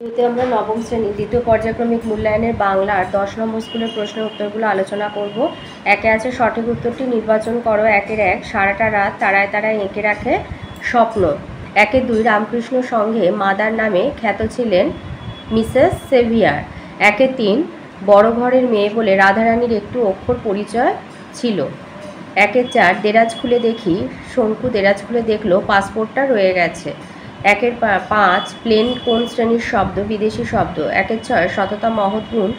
এতে আমরা নবম শ্রেণী দ্বিতীয় পর্যায়ক্রমিক মূল্যায়নের বাংলার 10 নম্বর স্কুলের প্রশ্নের উত্তরগুলো আলোচনা করব। একে আছে সঠিক উত্তরটি নির্বাচন করো। একের 1 সারাটা রাত তারায় তারায় এঁকে রাখে স্বপ্ন। একের 2 রামকৃষ্ণ সংঘে মাদার নামে খ্যাত ছিলেন মিসেস সেভিয়ার। একের 3 বড় ঘরের মেয়ে বলে রাধারানীর একটু অক্ষর পরিচয় ছিল। একের 4 দেরাজ খুলে দেখি শঙ্কু দেরাজ খুলে দেখলো পাসপোর্টটা রয়ে গেছে। একের 5 প্লেন কোন শ্রেণীর শব্দ? বিদেশি শব্দ। একের 6 সততা মহৎ গুণ,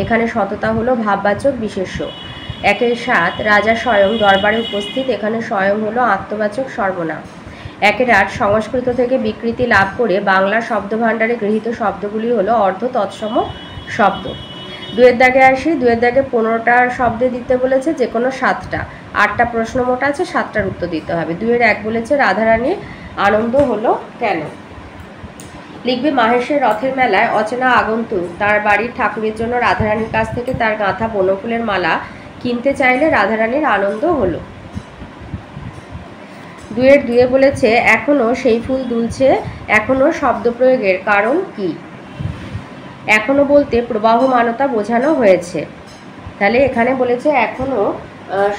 এখানে সততা হলো ভাববাচক বিশেষ্য। একের 7 রাজা স্বয়ং দরবারে উপস্থিত, এখানে স্বয়ং হলো আত্মবাচক সর্বনাম। একের 8 সংস্কৃত থেকে বিকৃতি লাভ করে বাংলা শব্দভাণ্ডারে গৃহীত শব্দগুলি হলো অর্ধ তৎসম শব্দ। 2-এর দাগে আসি। 2-এর দাগে 15টা শব্দে দিতে বলেছে, যে কোনো 7টা। 8টা প্রশ্ন মোট আছে, 7টার উত্তর দিতে হবে। 2-এর 1 বলেছে রাধারানীর আনন্দ হলো কেন? লিখবে মাহেশের রথের মেলায় অচেনা আগন্তুক তার বাড়ির ঠাকুরের জন্য রাধারানীর কাছ থেকে তার গাঁথা বনফুলের মালা কিনতে চাইলে রাধারানীর আনন্দ হলো। 2-এর 2-এ বলেছে এখনো সেই ফুল দুলছে, এখনো শব্দ প্রয়োগের কারণ কি? এখনো বলতে প্রবাহমানতা বোঝানো হয়েছে, তাহলে এখানে বলেছে এখনো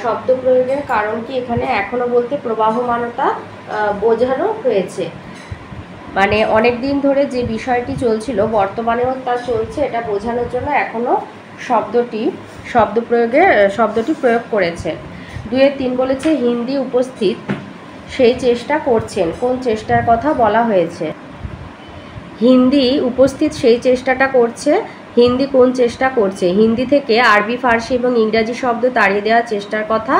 শব্দ প্রয়োগের কারণ কি? এখানে এখনো বলতে প্রবাহমানতা বোঝানো হয়েছে, মানে অনেক দিন ধরে যে বিষয়টি চলছিল বর্তমানেও তা চলছে, এটা বোঝানোর জন্য এখনো শব্দটি প্রয়োগ করেছে। 2-এর 3 বলেছে হিন্দি উপস্থিত সেই চেষ্টা করছেন, কোন চেষ্টার কথা বলা হয়েছে? হিন্দি উপস্থিত সেই চেষ্টাটা করছে, হিন্দি কোন চেষ্টা করছে? হিন্দি থেকে আরবি, ফার্সি এবং ইংরাজি শব্দ তাড়িয়ে দেওয়ার চেষ্টার কথা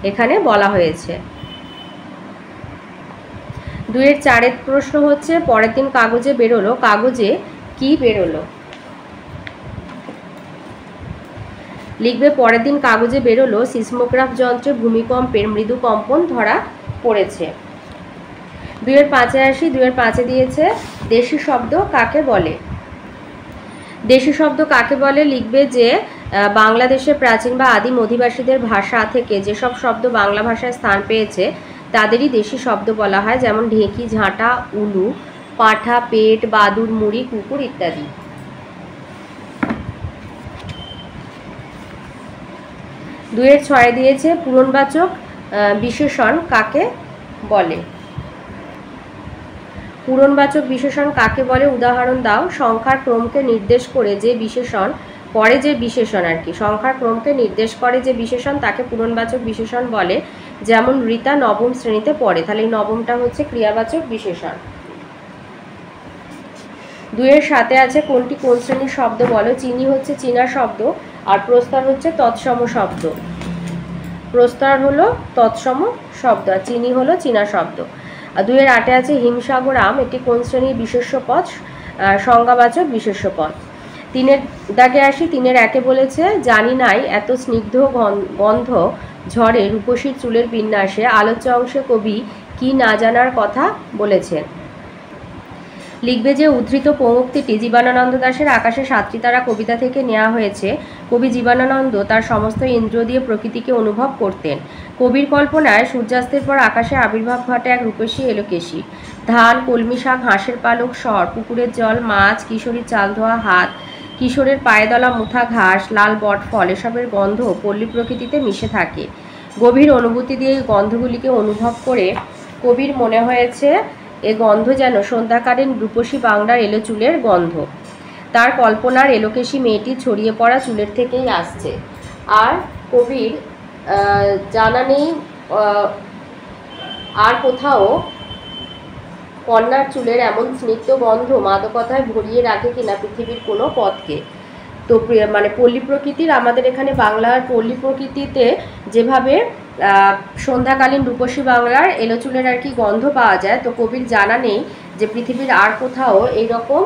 এখানে বলা হয়েছে। 2-এর 4-এর প্রশ্ন হচ্ছে পরের দিন কাগজে বেরোলো, কাগজে কি বেরোলো? লিখবে পরের দিন কাগজে বেরোলো সিসমোগ্রাফ যন্ত্রে ভূমিকম্পের মৃদু কম্পন ধরা পড়েছে। 2-এর 5-এ আসি। 2-এর 5-এ দিয়েছে দেশি শব্দ কাকে বলে? দেশি শব্দ কাকে বলে? লিখবে যে বাংলাদেশের প্রাচীন বা আদিম অধিবাসীদের ভাষা থেকে যেসব শব্দ বাংলা ভাষায় স্থান পেয়েছে তাদেরই দেশি শব্দ বলা হয়, যেমন ঢেঁকি, ঝাঁটা, উলু, পাঁঠা, পেট, বাদুড়, মুড়ি, কুকুর ইত্যাদি। 2-এর 6-এ দিয়েছে পূরণবাচক বিশেষণ কাকে বলে? পূরণবাচক বিশেষণ কাকে বলে উদাহরণ দাও। সংখ্যার ক্রমকে নির্দেশ করে যে বিশেষণ পরে, যে বিশেষণ আর কি সংখ্যার ক্রমকে নির্দেশ করে যে বিশেষণ তাকে পূরণবাচক বিশেষণ বলে, যেমন রীতা নবম শ্রেণীতে পড়ে, তাহলে এই নবমটা হচ্ছে ক্রিয়াবাচক বিশেষণ। 2-এর 7-এ আছে কোনটি কোন শ্রেণীর শব্দ বলো? চিনি হচ্ছে চীনা শব্দ, আর প্রস্তর হচ্ছে তৎসম শব্দ। প্রস্তর হলো তৎসম শব্দ আর চিনি হলো চীনা শব্দ। 2-এর 8-এ আছে হিমসাগর আম, এটি কোন শ্রেণীর বিশেষ্য পদ? সংজ্ঞাবাচক বিশেষ্য পদ। 3-এর দাগে আসি। 3-এর 1-এ বলেছে জানি নাই এত স্নিগ্ধ গন্ধ ঝড়ে রূপসীর চুলের বিন্যাসে, আলোচ্য অংশে কবি কি না জানার কথা বলেছেন? লিখবে যে উদ্ধৃত পঙ্ক্তিটি জীবনানন্দ দাশের আকাশে 7টি তারা কবিতা থেকে নেওয়া হয়েছে। কবি জীবনানন্দ তার সমস্ত ইন্দ্রিয় দিয়ে প্রকৃতিকে অনুভব করতেন। কবির কল্পনায় সূর্যাস্তের পর আকাশে আবির্ভাব ঘটে এক রূপসী এলোকেশী। ধান, কলমি শাক, হাঁসের পালক, সর, পুকুরের জল, মাছ, কিশোরীর চাল ধোয়া হাত, কিশোরের পায়ে দলা মুথা ঘাস, লাল বটফল, এসবের গন্ধ পল্লী প্রকৃতিতে মিশে থাকে। গভীর অনুভূতি দিয়ে এই গন্ধগুলিকে অনুভব করে কবির মনে হয়েছে এ গন্ধ যেন সন্ধ্যাকালীন রূপসী বাংলার এলো চুলের গন্ধ। তার কল্পনার এলোকেশী মেয়েটি ছড়িয়ে পড়া চুলের থেকেই আসছে। আর কবির জানা নেই আর কোথাও কন্যার চুলের এমন স্নিগ্ধ গন্ধ মাদকতায় ভরিয়ে রাখে কিনা পৃথিবীর কোনো পথকে। তো মানে পল্লী প্রকৃতির আমাদের এখানে বাংলার পল্লী প্রকৃতিতে যেভাবে সন্ধ্যাকালীন রূপসী বাংলার এলো চুলের আর কি গন্ধ পাওয়া যায়, তো কবির জানা নেই যে পৃথিবীর আর কোথাও এইরকম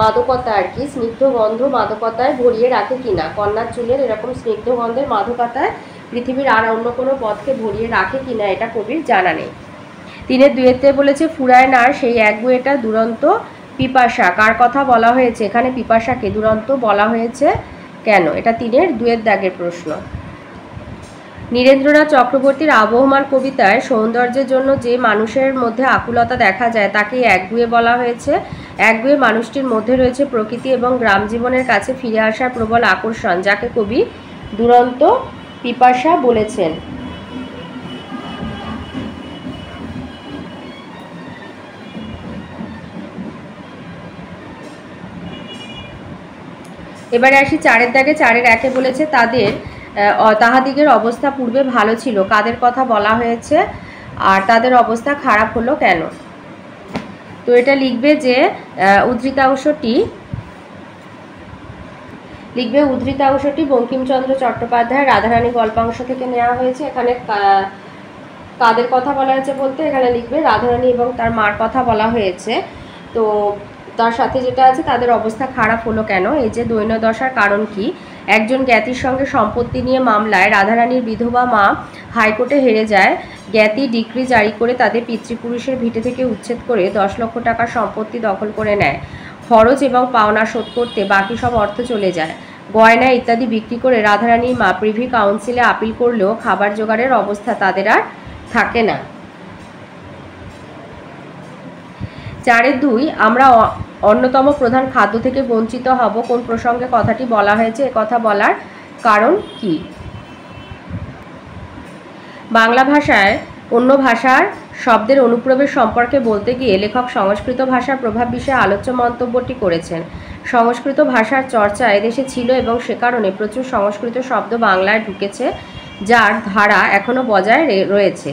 মাদকতা আর কি স্নিগ্ধ গন্ধ মাদকতায় ভরিয়ে রাখে কিনা। কন্যার চুলের এরকম স্নিগ্ধ গন্ধের মাদকতায় পৃথিবীর আর অন্য কোনো পথকে ভরিয়ে রাখে কিনা এটা কবির জানা নেই। 3-এর 2-এতে বলেছে ফুরায় না সেই এক বইটা দুরন্ত পিপাসা, কার কথা বলা হয়েছে? এখানে পিপাসাকে দুরন্ত বলা হয়েছে কেন? এটা 3-এর 2-এর দাগের প্রশ্ন। নীরেন্দ্রনাথ চক্রবর্তীর আবহমান কবিতায় সৌন্দর্যের জন্য যে মানুষের মধ্যে আকুলতা দেখা যায় তাকে একগুঁয়ে বলা হয়েছে। একগুঁয়ে মানুষটির মধ্যে রয়েছে প্রকৃতি এবং গ্রাম জীবনের কাছে ফিরে আসার প্রবল আকর্ষণ, যাকে কবি দুরন্ত পিপাসা বলেছেন। এবারে আসি 4-এর দাগে। 4-এর 1-এ বলেছে তাহাদিগের অবস্থা পূর্বে ভালো ছিল। কাদের কথা বলা হয়েছে আর তাদের অবস্থা খারাপ হলো কেন? তো এটা লিখবে যে উদ্ধৃতাংশটি বঙ্কিমচন্দ্র চট্টোপাধ্যায় রাধারানী গল্পাংশ থেকে নেওয়া হয়েছে। এখানে কাদের কথা বলা হয়েছে বলতে এখানে লিখবে রাধারানী এবং তার মার কথা বলা হয়েছে। তো তার সাথে যেটা আছে তাদের অবস্থা খারাপ হলো কেন, এই যে দৈন্যদশার কারণ কি। একজন জ্ঞাতির সঙ্গে সম্পত্তি নিয়ে মামলায় রাধারানীর বিধবা মা হাইকোর্টে হেরে যায়। জ্ঞাতি ডিক্রি জারি করে তাদের পিতৃপুরুষের ভিটে থেকে উচ্ছেদ করে 10 লক্ষ টাকার সম্পত্তি দখল করে নেয়। খরচ এবং পাওনা শোধ করতে বাকি সব অর্থ চলে যায়। গয়না ইত্যাদি বিক্রি করে রাধারানীর মা প্রিভি কাউন্সিলে আপিল করলেও খাবার জোগাড়ের অবস্থা তাদের আর থাকে না। 4-এর 2 আমরা অন্যতম প্রধান খাদ্য থেকে বঞ্চিত হব কোন প্রসঙ্গে কথাটি বলা হয়েছে, কথা বলার কারণ কি। বাংলা ভাষায় অন্য ভাষার শব্দের অনুপ্রবেশ সম্পর্কে বলতে গিয়ে লেখক সংস্কৃত ভাষার প্রভাব বিষয়ে আলোচ্য মন্তব্যটি করেছেন। সংস্কৃত ভাষার চর্চা এদেশে ছিল এবং সে কারণে প্রচুর সংস্কৃত শব্দ বাংলায় ঢুকেছে, যার ধারা এখনও বজায় রয়েছে।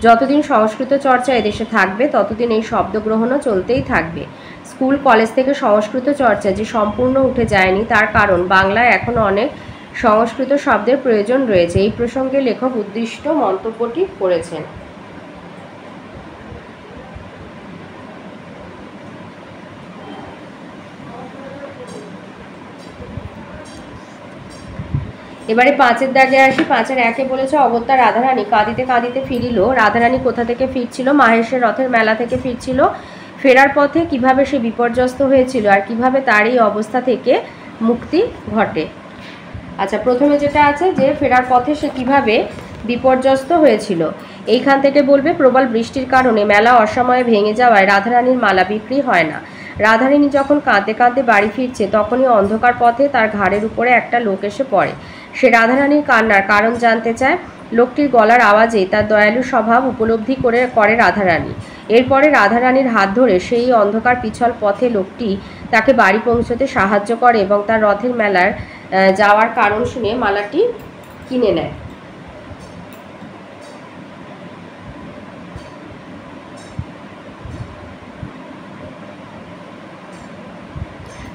যতদিন সংস্কৃত চর্চা এদেশে থাকবে ততদিন এই শব্দ গ্রহণও চলতেই থাকবে। স্কুল কলেজ থেকে সংস্কৃত চর্চা যে সম্পূর্ণ উঠে যায়নি তার কারণ বাংলায় এখনও অনেক সংস্কৃত শব্দের প্রয়োজন রয়েছে। এই প্রসঙ্গে লেখক উদ্দিষ্ট মন্তব্যটি করেছেন। এবারে 5-এর দাগে আসি। 5-এর 1-এ বলেছে অগত্যা রাধারানী কাঁদিতে কাঁদিতে ফিরিল। রাধারানী কোথা থেকে ফিরছিল? মাহেশের রথের মেলা থেকে ফিরছিল। ফেরার পথে কিভাবে সে বিপর্যস্ত হয়েছিল আর কিভাবে তার এই অবস্থা থেকে মুক্তি ঘটে। আচ্ছা, প্রথমে যেটা আছে যে ফেরার পথে সে কিভাবে বিপর্যস্ত হয়েছিল, এইখান থেকে বলবে প্রবল বৃষ্টির কারণে মেলা অসময়ে ভেঙে যাওয়ায় রাধারানীর মালা বিক্রি হয় না। রাধারানী যখন কাঁদতে কাঁদতে বাড়ি ফিরছে তখনই অন্ধকার পথে তার ঘাড়ের উপরে একটা লোক এসে পড়ে। সে রাধারানীর কান্নার কারণ জানতে চায়। লোকটির গলার আওয়াজে তার দয়ালু স্বভাব উপলব্ধি করে রাধারানী। এরপরে রাধারানীর হাত ধরে সেই অন্ধকার পিছল পথে লোকটি তাকে বাড়ি পৌঁছতে সাহায্য করে এবং তার রথের মেলার যাওয়ার কারণ শুনে মালাটি কিনে নেয়।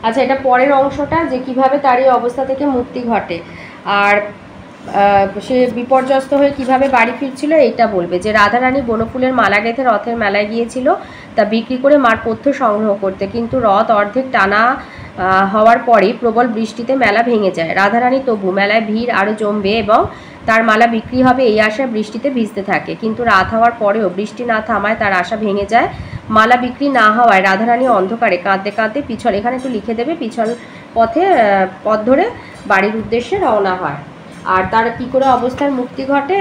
আচ্ছা, এটা পরের অংশটা যে কিভাবে তার এই অবস্থা থেকে মুক্তি ঘটে আর সে বিপর্যস্ত হয়ে কিভাবে বাড়ি ফিরছিল এইটা বলবে যে রাধারানী বনফুলের মালা গেঁথে রথের মেলায় গিয়েছিল তা বিক্রি করে মার পথ্য সংগ্রহ করতে, কিন্তু রথ অর্ধেক টানা হওয়ার পরেই প্রবল বৃষ্টিতে মেলা ভেঙে যায়। রাধারানী তবু মেলায় ভিড় আরও জমবে এবং তার মালা বিক্রি হবে এই আশায় বৃষ্টিতে ভিজতে থাকে, কিন্তু রাত হওয়ার পরেও বৃষ্টি না থামায় তার আশা ভেঙে যায়। মালা বিক্রি না হওয়ায় রাধারানী অন্ধকারে কাঁদতে কাঁদতে পিছল, এখানে একটু লিখে দেবে, পিছল পথ ধরে বাড়ির উদ্দেশ্যে রওনা হয়। আর তার কী করে অবস্থার মুক্তি ঘটে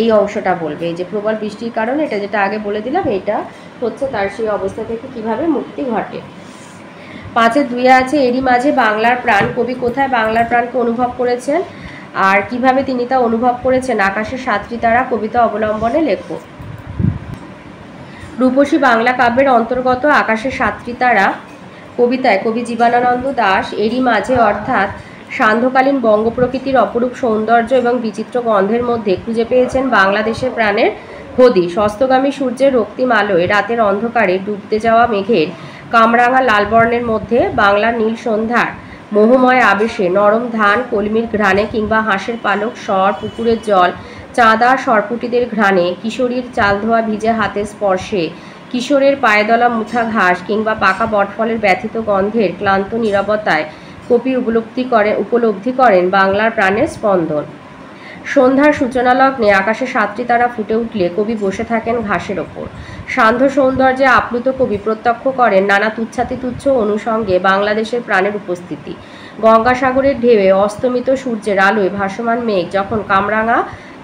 এই অংশটা বলবে। এই যে প্রবল বৃষ্টির কারণে, এটা যেটা আগে বলে দিলাম, এটা হচ্ছে তার সেই অবস্থা থেকে কিভাবে মুক্তি ঘটে। 5-এর 2 আছে এরই মাঝে বাংলার প্রাণ। কবি কোথায় বাংলার প্রাণকে অনুভব করেছেন আর কিভাবে তিনি তা অনুভব করেছেন আকাশের 7টি তারা কবিতা অবলম্বনে লেখো। রূপসী বাংলা কাব্যের অন্তর্গত আকাশের 7টি তারা কবিতায় কবি জীবনানন্দ দাশ এরই মাঝে অর্থাৎ সান্ধ্যকালীন বঙ্গ প্রকৃতির অপরূপ সৌন্দর্য এবং বিচিত্র গন্ধের মধ্যে খুঁজে পেয়েছেন বাংলাদেশের প্রাণের হদিশ। অস্তগামী সূর্যের রক্তিম আলোয় রাতের অন্ধকারে ডুবতে যাওয়া মেঘের কামরাঙা লাল বর্ণের মধ্যে বাংলার নীল সন্ধ্যার মোহময় আবেশে, নরম ধান কলমির ঘ্রাণে কিংবা হাঁসের পালক স্বর, পুকুরের জল, চাঁদা সরপুটিদের ঘ্রাণে, কিশোরীর চাল ধোয়া ভিজে হাতের স্পর্শে, কিশোরের পায়েদলা মুথা ঘাস কিংবা পাকা বটফলের ব্যথিত গন্ধের ক্লান্ত নীরবতায় কবি উপলব্ধি করেন বাংলার প্রাণের স্পন্দন। সন্ধ্যার সূচনা লগ্নে আকাশে 7টি তারা ফুটে উঠলে কবি বসে থাকেন ঘাসের ওপর। সান্ধ্য সৌন্দর্যে আপ্লুত কবি প্রত্যক্ষ করেন নানা তুচ্ছাতিতুচ্ছ অনুষঙ্গে বাংলাদেশের প্রাণের উপস্থিতি। গঙ্গাসাগরের ঢেউয়ে অস্তমিত সূর্যের আলোয় ভাসমান মেঘ যখন কামরাঙা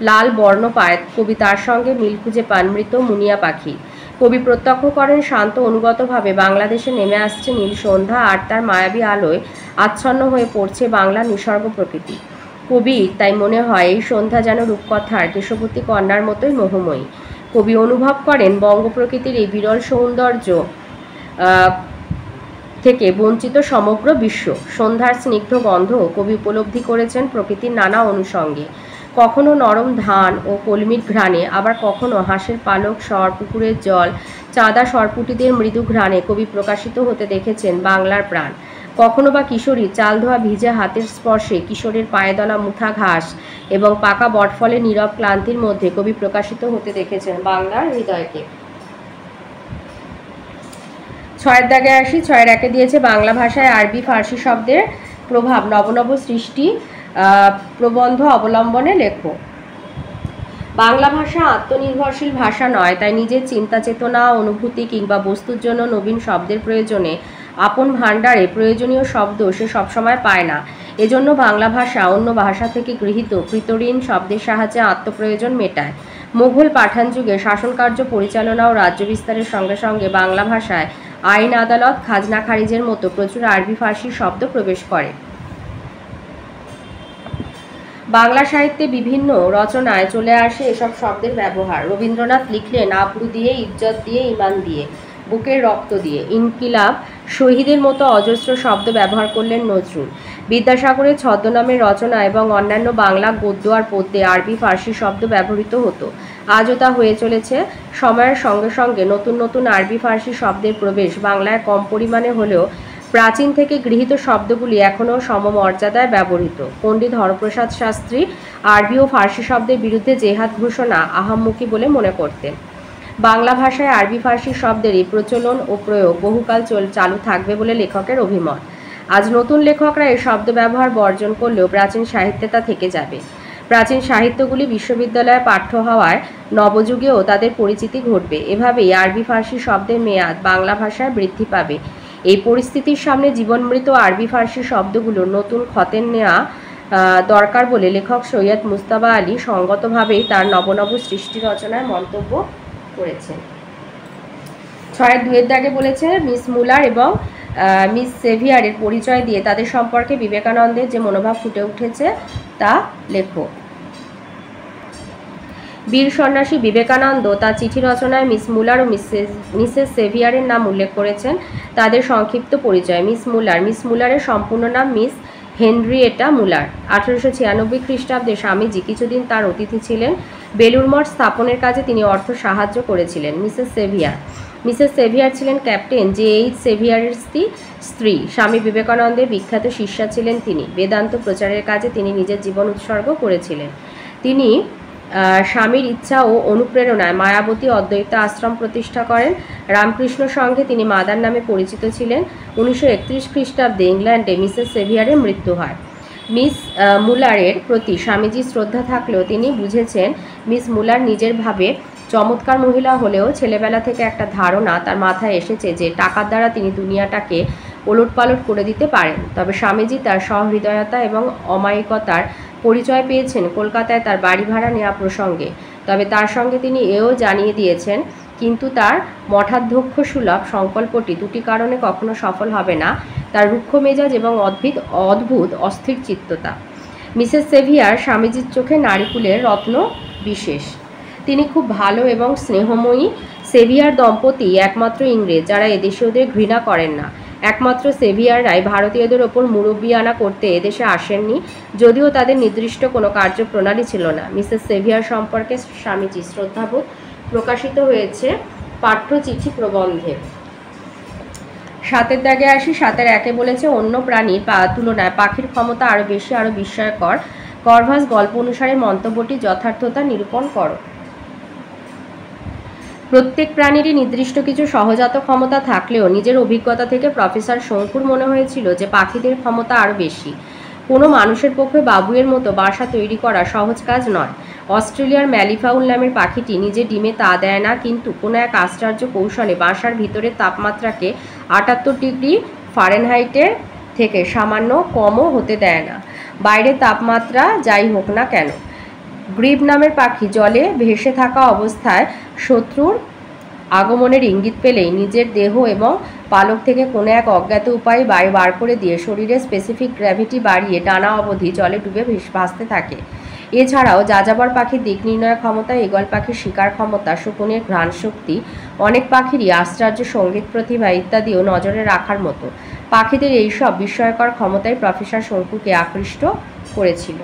লাল বর্ণ পায় কবি তার সঙ্গে মিল খুঁজে পান মৃত মুনিয়া পাখি। কবি প্রত্যক্ষ করেন শান্ত অনুগতভাবে বাংলাদেশে নেমে আসছে নীল সন্ধ্যা, আর তার মায়াবী আলোয় আচ্ছন্ন হয়ে পড়ছে বাংলার নিসর্গ প্রকৃতি। কবির তাই মনে হয় এই সন্ধ্যা যেন রূপকথার কেশবতী কন্যার মতোই মোহময়ী। কবি অনুভব করেন বঙ্গ প্রকৃতির এই বিরল সৌন্দর্য থেকে বঞ্চিত সমগ্র বিশ্ব। সন্ধ্যার স্নিগ্ধ গন্ধ কবি উপলব্ধি করেছেন প্রকৃতির নানা অনুষঙ্গে, কখনো নরম ধান ও কলমির ঘ্রাণে, আবার কখনো হাঁসের পালক, স্বর, পুকুরের জল, চাঁদা সরপুটিদের মৃদু ঘ্রাণে কবি প্রকাশিত হতে দেখেছেন বাংলার প্রাণ। কখনো বা কিশোরী চাল ধোয়া ভিজে হাতের স্পর্শে, কিশোরের পায়ে দলা মুথা ঘাস এবং পাকা বটফলের নীরব ক্লান্তির মধ্যে কবি প্রকাশিত হতে দেখেছেন বাংলার হৃদয়কে। 6 দাগে আসি। 6 একে দিয়েছে বাংলা ভাষায় আরবি ফার্সি শব্দের প্রভাব, নবনব সৃষ্টি, প্রবন্ধ অবলম্বনে লেখো। বাংলা ভাষা আত্মনির্ভরশীল ভাষা নয়, তাই নিজের চিন্তা চেতনা, অনুভূতি কিংবা বস্তুর জন্য নবীন শব্দের প্রয়োজনে আপন ভাণ্ডারে প্রয়োজনীয় শব্দ সে সবসময় পায় না। এজন্য বাংলা ভাষা অন্য ভাষা থেকে গৃহীত কৃতঋণ শব্দের সাহায্যে আত্মপ্রয়োজন মেটায়। মুঘল পাঠান যুগে শাসনকার্য পরিচালনা ও রাজ্য বিস্তারের সঙ্গে সঙ্গে বাংলা ভাষায় আইন, আদালত, খাজনা খারিজের মতো প্রচুর আরবি ফার্সি শব্দ প্রবেশ করে। বাংলা সাহিত্যে বিভিন্ন রচনায় চলে আসে এসব শব্দের ব্যবহার। রবীন্দ্রনাথ লিখলেন আবরু দিয়ে, ইজ্জত দিয়ে, ইমান দিয়ে, বুকের রক্ত দিয়ে। ইনকিলাব, শহীদের মতো অজস্র শব্দ ব্যবহার করলেন নজরুল। বিদ্যাসাগরের ছদ্মনামের রচনা এবং অন্যান্য বাংলা গদ্য আর পদ্যে আরবি ফার্সি শব্দ ব্যবহৃত হতো। আজও তা হয়ে চলেছে। সময়ের সঙ্গে সঙ্গে নতুন নতুন আরবি ফার্সি শব্দের প্রবেশ বাংলায় কম পরিমাণে হলেও প্রাচীন থেকে গৃহীত শব্দগুলি এখনও সমমর্যাদায় ব্যবহৃত। পণ্ডিত হরপ্রসাদ শাস্ত্রী আরবি ও ফার্সি শব্দের বিরুদ্ধে জেহাদ ঘোষণা আহাম্মকি বলে মনে করতেন। বাংলা ভাষায় আরবি ফার্সি শব্দেরই প্রচলন ও প্রয়োগ বহুকাল চালু থাকবে বলে লেখকের অভিমত। আজ নতুন লেখকরা এই শব্দ ব্যবহার বর্জন করলেও প্রাচীন সাহিত্যে তা থেকে যাবে। প্রাচীন সাহিত্যগুলি বিশ্ববিদ্যালয়ে পাঠ্য হওয়ায় নবযুগেও তাদের পরিচিতি ঘটবে। এভাবেই আরবি ফার্সি শব্দের মেয়াদ বাংলা ভাষায় বৃদ্ধি পাবে। এই পরিস্থিতির সামনে জীবনমৃত আরবি ফার্সি শব্দগুলোর নতুন খতেন নেওয়া দরকার বলে লেখক সৈয়দ মুজতবা আলী সঙ্গতভাবেই তার নবনব সৃষ্টি রচনায় মন্তব্য করেছেন। 6-2 দাগে বলেছে মিস মুলার এবং মিস সেভিয়ারের পরিচয় দিয়ে তাদের সম্পর্কে বিবেকানন্দের যে মনোভাব ফুটে উঠেছে তা লেখো। বীর সন্ন্যাসী বিবেকানন্দ তার চিঠি রচনায় মিস মুলার ও মিসেস সেভিয়ারের নাম উল্লেখ করেছেন। তাদের সংক্ষিপ্ত পরিচয়। মিস মুলারের সম্পূর্ণ নাম মিস হেনরিয়েটা মুলার। 1896 খ্রিস্টাব্দে স্বামীজি কিছুদিন তার অতিথি ছিলেন। বেলুর মঠ স্থাপনের কাজে তিনি অর্থ সাহায্য করেছিলেন। মিসেস সেভিয়ার ছিলেন ক্যাপ্টেন J.H. সেভিয়ারের স্ত্রী। স্বামী বিবেকানন্দের বিখ্যাত শিষ্যা ছিলেন তিনি। বেদান্ত প্রচারের কাজে তিনি নিজের জীবন উৎসর্গ করেছিলেন। তিনি স্বামীর ইচ্ছা ও অনুপ্রেরণায় মায়াবতী অদ্বৈত আশ্রম প্রতিষ্ঠা করেন। রামকৃষ্ণ সংঘে তিনি মাদার নামে পরিচিত ছিলেন। 1931 খ্রিস্টাব্দে ইংল্যান্ডে মিসেস সেভিয়ারের মৃত্যু হয়। মিস মুলারের প্রতি স্বামীজির শ্রদ্ধা থাকলেও তিনি বুঝেছেন মিস মুলার নিজের ভাবে চমৎকার মহিলা হলেও ছেলেবেলা থেকে একটা ধারণা তার মাথায় এসেছে যে টাকার দ্বারা তিনি দুনিয়াটাকে ওলটপালট করে দিতে পারেন। তবে স্বামীজি তার সহৃদয়তা এবং অমায়িকতার পরিচয় পেয়েছেন কলকাতায় তার বাড়ি ভাড়া নেওয়া প্রসঙ্গে। তবে তার সঙ্গে তিনি এও জানিয়ে দিয়েছেন কিন্তু তার মঠাধ্যক্ষ সুলভ সংকল্পটি দুটি কারণে কখনো সফল হবে না: তার রুক্ষ মেজাজ এবং অদ্ভুত অস্থির চিত্ততা। মিসেস সেভিয়ার স্বামীজির চোখে নারীকুলের রত্ন বিশেষ। তিনি খুব ভালো এবং স্নেহময়ী। সেভিয়ার দম্পতি একমাত্র ইংরেজ যারা এদেশীয়দের ঘৃণা করেন না। একমাত্র সেভিয়াররাই ভারতীয়দের ওপর মুরব্বিয়ানা করতে এদেশে আসেননি, যদিও তাদের নির্দিষ্ট কোনো কার্যপ্রণালী ছিল না। মিসেস সেভিয়ার সম্পর্কে স্বামীজি শ্রদ্ধাবোধ প্রকাশিত হয়েছে পাঠ্যচিঠি প্রবন্ধে। 7 দাগে আসি। 7-1 বলেছে অন্য প্রাণীর তুলনায় পাখির ক্ষমতা আরও বেশি, আরও বিস্ময়কর। করভাস গল্প অনুসারে মন্তব্যটি যথার্থতা নিরূপণ করো। প্রত্যেক প্রাণীরই নির্দিষ্ট কিছু সহজাত ক্ষমতা থাকলেও নিজের অভিজ্ঞতা থেকে প্রফেসর শঙ্কুর মনে হয়েছিল যে পাখিদের ক্ষমতা আরও বেশি। কোনো মানুষের পক্ষে বাবুইয়ের মতো বাসা তৈরি করা সহজ কাজ নয়। অস্ট্রেলিয়ার ম্যালিফাউল নামের পাখিটি নিজে ডিমে তা দেয় না, কিন্তু কোনো এক আশ্চর্য কৌশলে বাসার ভিতরের তাপমাত্রাকে 78 ডিগ্রি ফারেনহাইটের থেকে সামান্য কমও হতে দেয় না, বাইরের তাপমাত্রা যাই হোক না কেন। গ্রিব নামের পাখি জলে ভেসে থাকা অবস্থায় শত্রুর আগমনের ইঙ্গিত পেলেই নিজের দেহ এবং পালক থেকে কোনো এক অজ্ঞাত উপায়ে বায়ু বার করে দিয়ে শরীরের স্পেসিফিক গ্র্যাভিটি বাড়িয়ে ডানা অবধি জলে ডুবে ভাসতে থাকে। এছাড়াও যাযাবর পাখির দিক নির্ণয় ক্ষমতা, ঈগল পাখির শিকার ক্ষমতা, শকুনের ঘ্রাণ শক্তি, অনেক পাখিরই আশ্চর্য সঙ্গীত প্রতিভা ইত্যাদিও নজরে রাখার মতো। পাখিদের এইসব বিস্ময়কর ক্ষমতাই প্রফেসর শঙ্কুকে আকৃষ্ট করেছিল।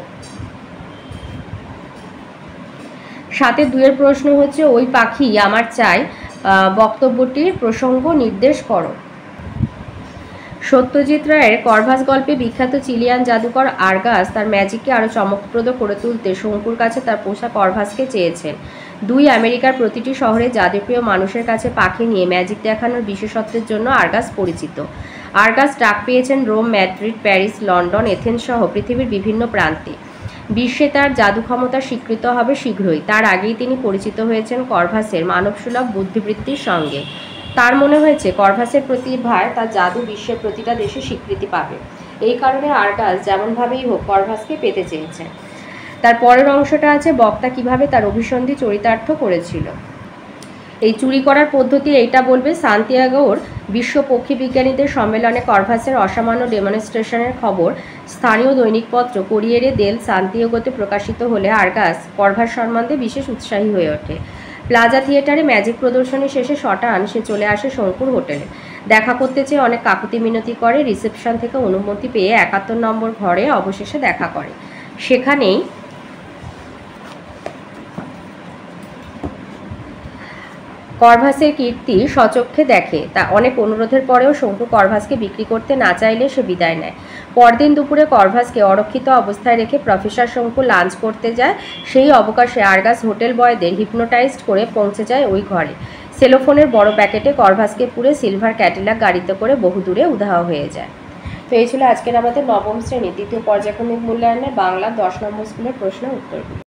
7-এর 2-এর প্রশ্ন হচ্ছে ওই পাখি আমার চাই, বক্তব্যটির প্রসঙ্গ নির্দেশ করো। সত্যজিৎ রায়ের করভাস গল্পে বিখ্যাত চিলিয়ান জাদুকর আর্গাস তার ম্যাজিককে আরও চমকপ্রদ করে তুলতে শঙ্কুর কাছে তার পোষা করভাসকে চেয়েছেন। 2 আমেরিকার প্রতিটি শহরে জাদুপ্রিয় মানুষের কাছে পাখি নিয়ে ম্যাজিক দেখানোর বিশেষত্বের জন্য আর্গাস পরিচিত। আর্গাস ডাক পেয়েছেন Rome, Madrid, Paris, London, Athens সহ পৃথিবীর বিভিন্ন প্রান্তে। বিশ্বে তার জাদু ক্ষমতা স্বীকৃত হবে শীঘ্রই। তার আগেই তিনি পরিচিত হয়েছেন করভাসের মানবসুলভ বুদ্ধিবৃত্তির সঙ্গে। তার মনে হয়েছে করভাসের প্রতিভায় তার জাদু বিশ্বের প্রতিটা দেশে স্বীকৃতি পাবে। এই কারণে আর্গাস যেমনভাবেই হোক করভাসকে পেতে চেয়েছেন। তার পরের অংশটা আছে বক্তা কিভাবে তার অভিসন্ধি চরিতার্থ করেছিল। এই চুরি করার পদ্ধতি এইটা বলবে। সান্তিয়াগোর বিশ্ব পক্ষী বিজ্ঞানীদের সম্মেলনে করভাসের অসামান্য ডেমনস্ট্রেশনের খবর স্থানীয় দৈনিকপত্র কোরিয়েরে দেল সান্তিয়াগোতে প্রকাশিত হলে আর্গাস করভাস সম্বন্ধে বিশেষ উৎসাহী হয়ে ওঠে। প্লাজা থিয়েটারে ম্যাজিক প্রদর্শনী শেষে শটান সে চলে আসে শঙ্কুর হোটেলে। দেখা করতে চেয়ে অনেক কাকুতি মিনতি করে। রিসেপশন থেকে অনুমতি পেয়ে 71 নম্বর ঘরে অবশেষে দেখা করে। সেখানেই করভাসের কীর্তি সচক্ষে দেখে। তা অনেক অনুরোধের পরেও শঙ্কু করভাসকে বিক্রি করতে না চাইলে সে বিদায় নেয়। পরদিন দুপুরে করভাসকে অরক্ষিত অবস্থায় রেখে প্রফেসর শঙ্কু লাঞ্চ করতে যায়। সেই অবকাশে আর্গাস হোটেল বয়দের হিপনোটাইজড করে পৌঁছে যায় ওই ঘরে। সেলোফোনের বড় প্যাকেটে করভাসকে পুরে সিলভার ক্যাডিলাক গাড়িতে করে বহুদূরে উধাও হয়ে যায়। তো এই ছিল আজকের আমাদের নবম শ্রেণীর দ্বিতীয় পর্যায়ক্রমিক মূল্যায়নের বাংলা 10 নম্বর স্কুলের প্রশ্ন উত্তরগুলো।